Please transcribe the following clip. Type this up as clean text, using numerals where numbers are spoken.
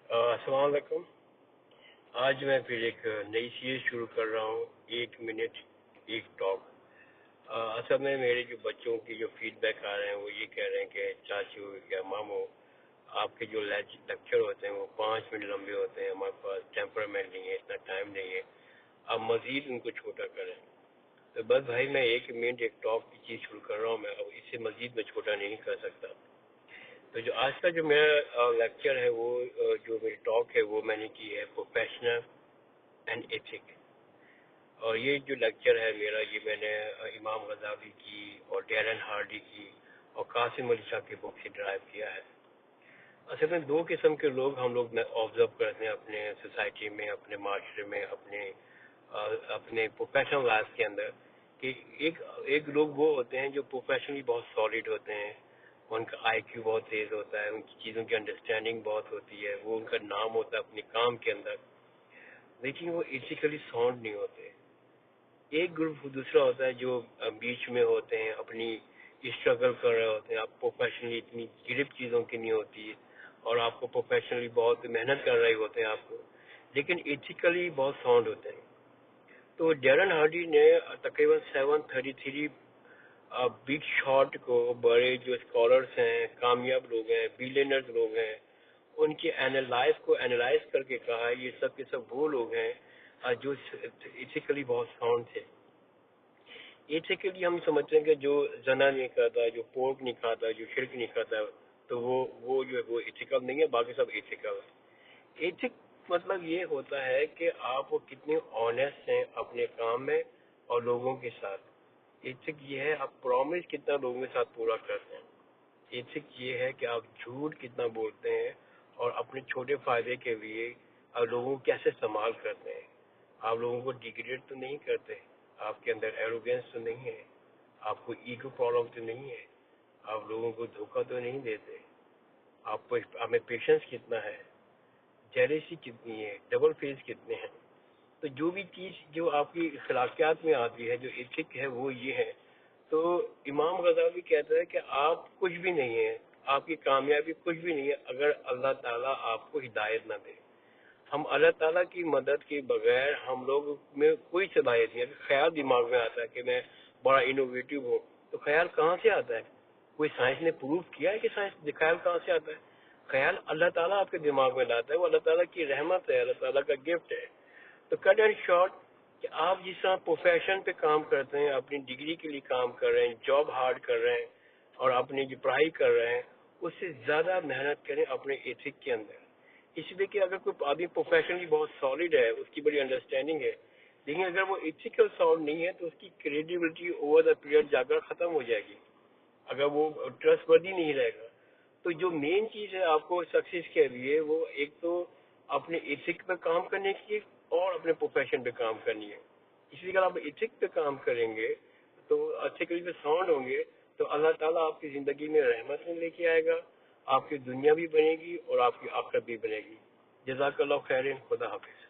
अस्सलाम वालेकुम। आज मैं फिर एक नई सीरीज शुरू कर रहा हूँ, 1 मिनट एक टॉक। असल में मेरे जो बच्चों की जो फीडबैक आ रहे हैं वो ये कह रहे हैं कि चाचू या मामू, आपके जो लेक्चर होते हैं वो 5 मिनट लंबे होते हैं, हमारे पास टेम्परामेंट नहीं है, इतना टाइम नहीं है, आप मजीद उनको छोटा करें। तो बस भाई, मैं 1 मिनट एक टॉक की चीज़ शुरू कर रहा हूँ, मैं अब इससे मजीद मैं छोटा नहीं कर सकता। तो जो आज का जो मेरा लेक्चर है वो जो मेरी टॉक है वो मैंने की है प्रोफेशनल एंड एथिक। और ये जो लेक्चर है मेरा, ये मैंने इमाम गजाली की और डैरन हार्डी की और कासिम अली शाह की बुक से ड्राइव किया है। असल में दो किस्म के लोग हम लोग ऑब्जर्व करते हैं अपने सोसाइटी में, अपने माशरे में, अपने प्रोफेशनल लाइफ के अंदर, कि एक एक लोग वो होते हैं जो प्रोफेशनली बहुत सॉलिड होते हैं, उनका आईक्यू बहुत तेज होता है, उनकी चीज़ों की अंडरस्टैंडिंग बहुत होती है, वो उनका नाम होता है अपने काम के अंदर, लेकिन वो एथिकली साउंड नहीं होते। एक ग्रुप दूसरा होता है जो बीच में होते हैं, अपनी स्ट्रगल कर रहे होते हैं, आप प्रोफेशनली इतनी गिरफ्त चीज़ों की नहीं होती है और आपको प्रोफेशनली बहुत मेहनत कर रहे होते हैं आपको, लेकिन एथिकली बहुत साउंड होते हैं। तो डैरन हार्डी ने तकरीबन 733 बिग शॉट को, बड़े जो स्कॉलर्स हैं, कामयाब लोग हैं, बिलियनर्स लोग हैं, उनके एनालाइज को एनालाइज करके कहा ये सब के सब वो लोग हैं जो एथिकली बहुत साउंड थे। एथिकली हम समझते हैं कि जो जना नहीं खाता, जो पोर्क नहीं खाता, जो शिरक नहीं खाता, तो वो जो है वो एथिकल नहीं है, बाकी सब एथिकल है। एथिक मतलब ये होता है कि आप वो कितने ऑनेस्ट हैं अपने काम में और लोगों के साथ। एथिक ये है आप प्रॉमिस कितना लोगों के साथ पूरा करते हैं। एथिक ये है कि आप झूठ कितना बोलते हैं और अपने छोटे फायदे के लिए आप लोगों को कैसे इस्तेमाल करते हैं। आप लोगों को डिग्रेड तो नहीं करते, आपके अंदर एरोगेंस तो नहीं है, आपको ईगो प्रॉब्लम तो नहीं है, आप लोगों को धोखा तो नहीं देते, आपको हमें पेशेंस कितना है, जेलेसी कितनी है, डबल फेस कितने हैं। तो जो भी चीज़ जो आपकी अखलाकियात में आती है, जो एथिक है, वो ये है। तो इमाम गजाली कहता है कि आप कुछ भी नहीं है, आपकी कामयाबी कुछ भी नहीं है अगर अल्लाह ताला आपको हिदायत ना दे। हम अल्लाह ताला की मदद के बगैर हम लोग में कोई सलाहियत नहीं है। ख्याल दिमाग में आता है कि मैं बड़ा इनोवेटिव हूँ, तो ख्याल कहाँ से आता है? कोई साइंस ने प्रूव किया है कि साइंस ख्याल कहाँ से आता है? ख्याल अल्लाह ताला आपके दिमाग में लाता है, वो अल्लाह ताला की रहमत है, अल्लाह ताला का गिफ्ट है। तो कट एंड शॉर्ट कि आप जिस तरह प्रोफेशन पे काम करते हैं, अपनी डिग्री के लिए काम कर रहे हैं, जॉब हार्ड कर रहे हैं और अपनी जो पढ़ाई कर रहे हैं, उससे ज़्यादा मेहनत करें अपने एथिक के अंदर। इसलिए कि अगर कोई आदमी प्रोफेशनली बहुत सॉलिड है, उसकी बड़ी अंडरस्टैंडिंग है, लेकिन अगर वो एथिकल साउंड नहीं है तो उसकी क्रेडिबिलिटी ओवर द पीरियड जाकर ख़त्म हो जाएगी, अगर वो ट्रस्टवर्दी नहीं रहेगा। तो जो मेन चीज़ है आपको सक्सेस के लिए, वो एक तो अपने एथिक पे काम करने की और अपने प्रोफेशन पे काम करनी है। इसलिए अगर आप एथिक पे काम करेंगे तो अच्छे करीब साउंड होंगे, तो अल्लाह ताला आपकी ज़िंदगी में रहमत में लेके आएगा, आपकी दुनिया भी बनेगी और आपकी आखिरत भी बनेगी। जज़ाकल्लाह खैरन, खुदा हाफिज़।